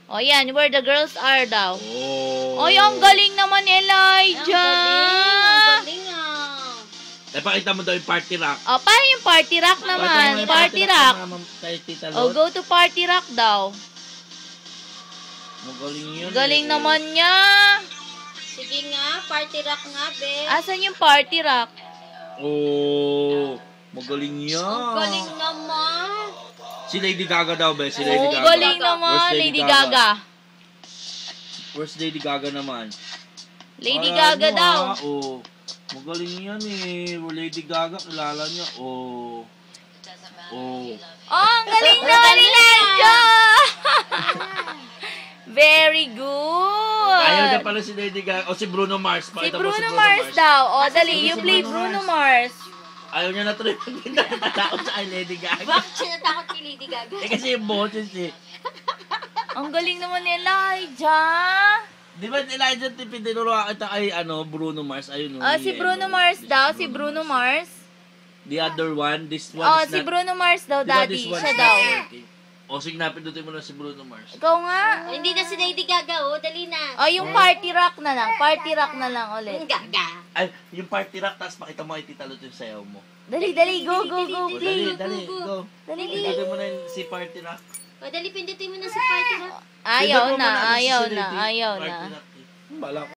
O yan, where the girls are daw. Oh. Ay, ang galing naman, Elijah. Ang galing ah. Pakita mo daw yung party rock. O, paano yung party rock naman? Party rock. Kay Tita O, Lot. go to party rock daw. Magaling yun. Galing naman niya. Sige nga, party rock nga, be. Asan yung party rock? Oh. Magaling yan. Ang galing naman. Si Lady Gaga daw, be. Si Lady Oh, Gaga. galing naman, Where's Lady Gaga. Where's Lady Gaga naman? Lady Para Gaga ano, daw. Oh. Magaling yan eh. Lady Gaga, kilala niya. Oh. Oh. Oh, ang galing naman ni Elijah. Very good. Ayaw niya pala si Lady Gaga. O si Bruno Mars. Si Pakita mo Bruno Mars daw. O, dali, you play Bruno Mars. Ayaw niya na tuloy. Natatakot sa kay Lady Gaga. Bakit siya natakot kay Lady Gaga? Kasi yung boses eh. Ang galing naman ni Elijah. Di ba Elijah tinuruan kita kay Bruno Mars? Ayun. Si Bruno Mars daw. Si Bruno Mars. The other one, this one Oh, is si not... Bruno Mars daw, Di ba daddy. this one Siya is daw. not working? O sige na, pindutin mo na si Bruno Mars. Ikaw nga. Hindi na si Lady Gaga, oh. Dali na. Oh, yung party rock na lang. Party rock na lang ulit. Ang Gaga. Ay, yung party rock, tapos pakita mo kay Tita Lot yung sayaw mo. Dali, dali. Go, go, go, O, play. dali, go. Dali. Pindutin mo na yung si party rock. O, dali, pindutin mo na si party rock. Ayaw Pindutin mo na, si ayaw Lady na, ayaw Party na. Rock, eh. Bala ko.